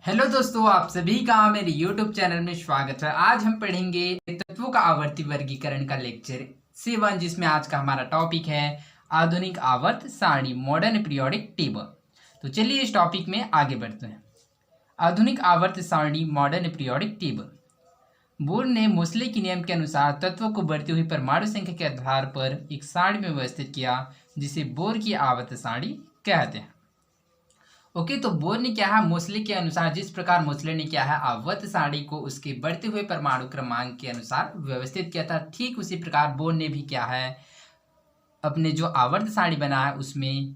Hello दोस्तों, आप सभी का मेरे YouTube चैनल में स्वागत है। आज हम पढ़ेंगे तत्वों का आवर्ती वर्गीकरण का लेक्चर 7, जिसमें आज का हमारा टॉपिक है आधुनिक आवर्त सारणी मॉडर्न पीरियोडिक टेबल। तो चलिए इस टॉपिक में आगे बढ़ते हैं। आधुनिक आवर्त सारणी मॉडर्न पीरियोडिक टेबल। बोर ने मोसले के नियम के अनुसार तत्वों को बढ़ती हुई परमाणु संख्या के आधार पर एक सारणी में व्यवस्थित किया, जिसे बोर की आवर्त सारणी कहते हैं। ओके, तो बोर ने क्या है, मोसले के अनुसार जिस प्रकार मोसले ने क्या है आवर्त सारणी को उसके बढ़ते हुए परमाणु क्रमांक के अनुसार व्यवस्थित किया था, ठीक उसी प्रकार बोर ने भी क्या है अपने जो आवर्त सारणी बना है उसमें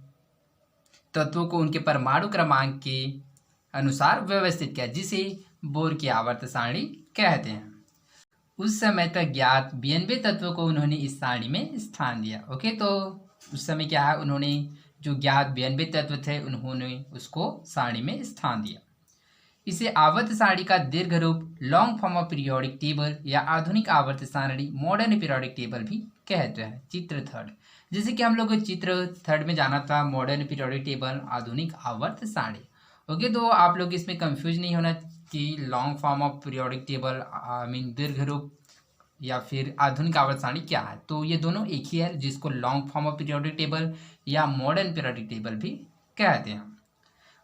तत्वों को उनके परमाणु क्रमांक के अनुसार व्यवस्थित किया, जिसे बोर की आवर्त सारणी कहते हैं। उस समय तक ज्ञात 92 तत्वों को उन्होंने इस सारणी में स्थान दिया। ओके, तो उस समय क्या है, उन्होंने जो ज्ञात 92 तत्व थे उन्होंने उसको सारणी में स्थान दिया। इसे आवर्त सारणी का दीर्घ रूप long form of periodic table या आधुनिक आवर्त सारणी मॉडर्न पीरियोडिक टेबल भी कहते हैं। चित्र थर्ड, जैसे कि हम लोग को चित्र थर्ड में जाना था, मॉडर्न पीरियोडिक टेबल आधुनिक आवर्त सारणी। ओके, तो आप लोग इसमें कंफ्यूज नहीं होना कि long form of periodic table I mean दीर्घ रूप या फिर आधुनिक आवर्त सारणी क्या है। तो ये दोनों एक ही है, जिसको long form of periodic table या मॉडर्न पीरियोडिक टेबल भी कहते हैं।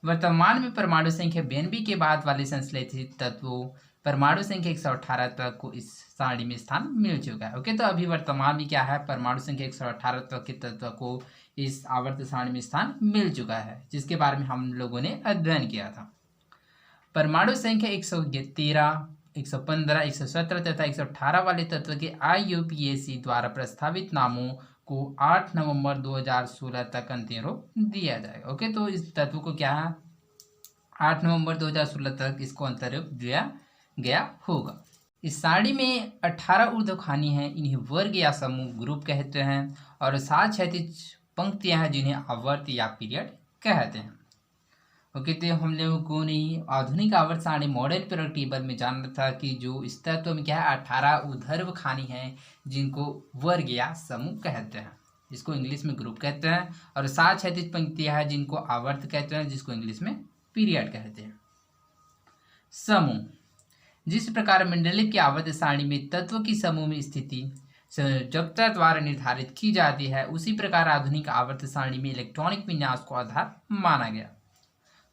वर्तमान में परमाणु संख्या 92 के बाद वाले संश्लेषित तत्वों परमाणु संख्या 118 तक को इस सारणी में स्थान मिल चुका है। ओके, तो अभी वर्तमान में क्या है, परमाणु संख्या 118 तक के तत्व को इस आवर्त सारणी में स्थान मिल चुका है, जिसके बारे में हम लोगों ने अध्ययन किया था। परमाणु संख्या 113, 115, 117 तथा 118 वाले तत्व के IUPAC द्वारा प्रस्तावित नामों को 8 नवंबर 2016 तक अंतिम रूप दिया जाएगा। ओके, तो इस तत्व को क्या है 8 नवंबर 2016 तक इसको अंतिम रूप दिया गया होगा। इस सारणी में 18 ऊर्ध्वखानी हैं, इन्हें वर्ग या समूह ग्रुप कहते हैं, और 7 क्षैतिज पंक्तियां हैं जिन्हें आवर्त या पीरियड कहते हैं। ओके, तो हम लोगों को नहीं आधुनिक आवर्त सारणी मॉडर्न पीरियोडिक टेबल में जानना था कि जो इस तत्व में क्या है 18 ऊर्ध्व खानी है जिनको वर्ग या समूह कहते हैं, जिसको इंग्लिश में ग्रुप कहते हैं, और 7 क्षैतिज पंक्तियां हैं जिनको आवर्त कहते हैं, जिसको इंग्लिश में पीरियड कहते हैं। समूह, जिस प्रकार मंडलिक की आवर्त सारणी में तत्व की समूह में स्थिति संयोजकता द्वारा निर्धारित की जाती है, उसी प्रकार आधुनिक आवर्त सारणी में इलेक्ट्रॉनिक विन्यास को आधार माना गया।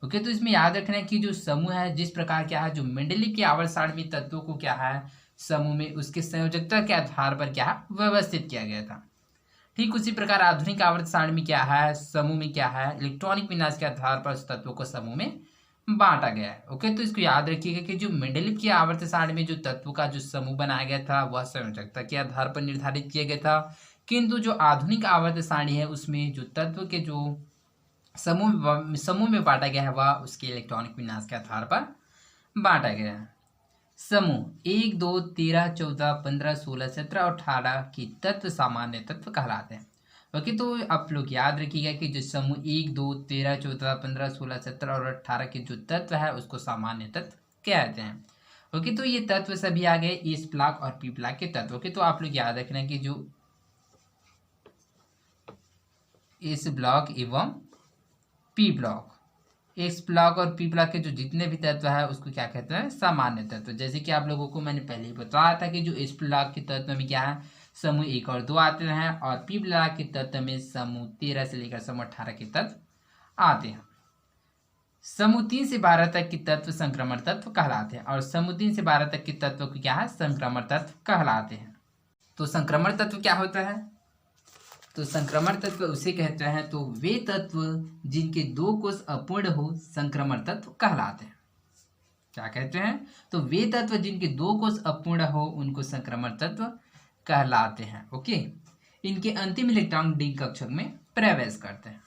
ओके, तो इसमें याद रखना है कि जो समूह है, जिस प्रकार क्या है जो मेंडलीव की आवर्त सारणी में तत्वों को क्या है समूह में उसके संयोजकता के आधार पर क्या है व्यवस्थित किया गया था, ठीक उसी प्रकार आधुनिक आवर्त सारणी में क्या है समूह में क्या है इलेक्ट्रॉनिक विन्यास के आधार पर उस तत्वों को समूह में बांटा गया है। ओके, तो इसको याद रखिएगा कि जो मेंडलीव की आवर्त सारणी में जो तत्वों का जो समूह बनाया गया था वह संयोजकता के आधार पर निर्धारित किया गया था, किंतु जो आधुनिक आवर्त सारणी है उसमें जो तत्व के जो समूह में बांटा गया है वह उसके इलेक्ट्रॉनिक विन्यास के आधार पर बांटा गया है। समूह 1, 2, 13, 14, 15, 16, 17 और 18 की तत्व सामान्य तत्व कहलाते हैं। ओके, तो आप लोग याद रखिएगा कि जो समूह 1, 2, 13, 14, 15, 16, 17 और 18 के जो तत्व है उसको सामान्य तत्व कहते हैं। ओके, तो ये तत्व सभी आ गए इस ब्लॉक और पी ब्लॉक के तत्व। ओके, तो आप लोग याद रखना कि जो इस ब्लॉक एवं पी ब्लॉक, एक्स ब्लॉक और पी ब्लॉक के जो जितने भी तत्व है उसको क्या कहते हैं सामान्य तत्व। जैसे कि आप लोगों को मैंने पहले ही बताया था कि जो इस ब्लॉक के तत्व में क्या है समूह 1 और 2 आते हैं, और पी ब्लॉक के तत्व में समूह 13 से लेकर समूह 18 के तत्व आते हैं। समूह 3 से 12 तक के तत्व संक्रमण तत्व कहलाते हैं, और समूह 3 से 12 तक के तत्व को क्या है संक्रमण तत्व कहलाते हैं। तो संक्रमण तत्व क्या होता है, तो संक्रमण तत्व उसे कहते हैं तो वे तत्व जिनके 2 कोष अपूर्ण हो संक्रमण तत्व कहलाते हैं। क्या कहते हैं, तो वे तत्व जिनके 2 कोष अपूर्ण हो उनको संक्रमण तत्व कहलाते हैं। ओके, इनके अंतिम इलेक्ट्रॉन डी कक्षक में प्रवेश करते हैं।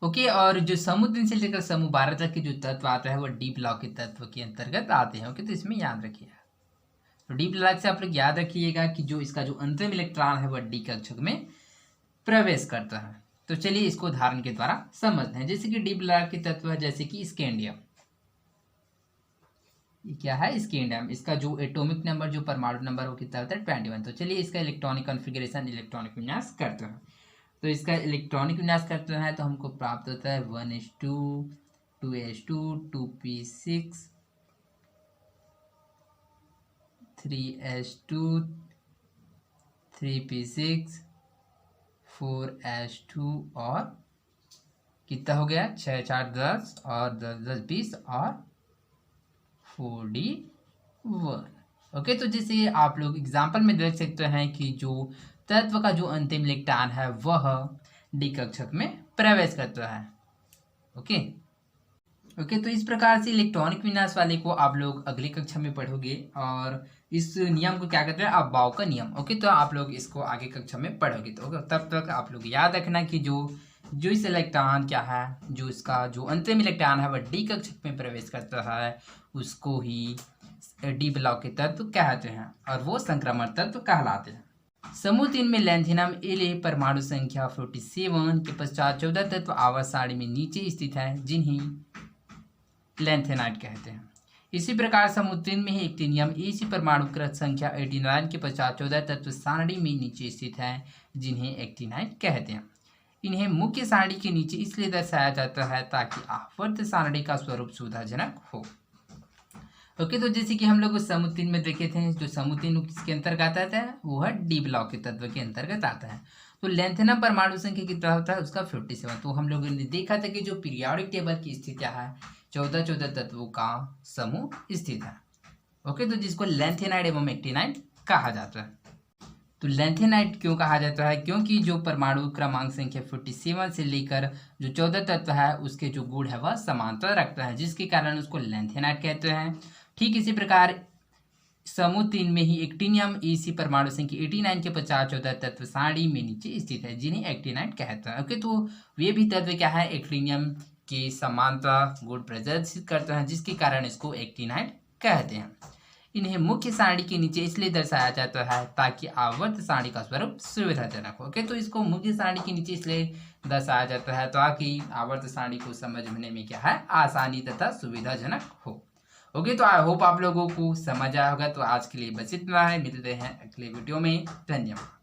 ओके, और जो समूह 3 से लेकर समूह 12 तक के जो तत्व आता है वो डी ब्लॉक के तत्व के अंतर्गत आते हैं। ओके, तो इसमें याद रखिएगा, तो डी ब्लॉक से आप लोग याद रखिएगा कि जो इसका जो अंतिम इलेक्ट्रॉन है वह डी कक्षक में प्रवेश करता है। तो चलिए इसको उदाहरण के द्वारा समझते हैं। जैसे कि डी ब्लॉक के तत्व है जैसे कि स्कैंडियम, ये क्या है स्कैंडियम, इसका जो एटॉमिक नंबर जो परमाणु नंबर वो कितना होता है 21। तो चलिए इसका इलेक्ट्रॉनिक कॉन्फ़िगरेशन इलेक्ट्रॉनिक विन्यास करते हैं। तो इसका इलेक्ट्रॉनिक विन्यास करते हैं तो हमको प्राप्त होता है 1s2 2s2 2p6 3s2 3p6 4s2 और कितना हो गया 6 4 10 और 10 10 20 और 4d1। ओके, तो जैसे आप लोग एग्जाम्पल में देख सकते हैं कि जो तत्व का जो अंतिम इलेक्ट्रॉन है वह डी कक्षक में प्रवेश करता है। ओके तो इस प्रकार से इलेक्ट्रॉनिक विन्यास वाले को आप लोग अगली कक्षा में पढ़ोगे और इस नियम को क्या कहते हैं, अफबाव का नियम। ओके, तो आप लोग इसको आगे कक्षा में पढ़ोगे। तो तब तक आप लोग याद रखना कि जो इस इलेक्ट्रॉन क्या है, जो इसका जो अंतिम इलेक्ट्रॉन है वह डी कक्षक में प्रवेश करता है, उसको ही डी ब्लॉक के तत्व कहते हैं और वो संक्रमण तत्व कहलाते हैं। समूह 3 में लैंथेनम एले परमाणु संख्या 47 के पश्चात 14 तत्व आवर्त सारणी में नीचे स्थित है, जिन्हें लैंथेनाइट कहते हैं। इसी प्रकार समूह 3 में ही एक्टिनियम एसी परमाणु क्रत संख्या 89 के पश्चात 14 तत्व सारणी में नीचे स्थित है, जिन्हें एक्टिनाइट कहते हैं। इन्हें मुख्य सारणी के नीचे इसलिए दर्शाया जाता है ताकि आवर्त सारणी का स्वरूप सुविधाजनक हो। ओके, तो जैसे कि हम लोग समूह 3 में देखे थे, जो समूह 3 किसके अंतर्गत आता है, वो है डी ब्लॉक के तत्व के अंतर्गत आता है। तो लैंथेनम परमाणु संख्या कितना होता है, उसका 57। तो हम लोगों ने देखा था कि जो पीरियोडिक टेबल की स्थितियां है 14 तत्वों का समूह स्थित है। ओके, तो जिसको लैंथेनाइट एवं एक्टिनाइट कहा जाता है। तो लैंथेनाइट क्यों कहा जाता है, क्योंकि जो परमाणु क्रमांक संख्या 47 से लेकर जो 14 तत्व है उसके जो गुण है वह समांतर रखता है, जिसके कारण उसको लैंथेनाइट कहते हैं। ठीक इसी प्रकार समूह 3 में ही एक्टिनियम एसी परमाणु संख्या 89 के 50 14 तत्व सारणी में नीचे स्थित है, जिन्हें एक्टिनाइट कहते हैं। ओके, तो वे भी तत्व क्या है, एक्टिनियम के समानता गुण प्रदर्शित करते हैं, जिसके कारण इसको एक्टिनाइट कहते हैं। इन्हें मुख्य सारणी के नीचे इसलिए दर्शाया जाता है ताकि आवर्त सारणी का स्वरूप सुविधाजनक हो। ओके, तो इसको मुख्य सारणी के नीचे इसलिए दर्शाया जाता है ताकि आवर्त सारणी को समझने में क्या है, आसानी तथा सुविधाजनक हो। ओके, तो आई होप आप लोगों को समझ आया होगा। तो आज के लिए बस इतना है, मिलते हैं अगले वीडियो में। धन्यवाद।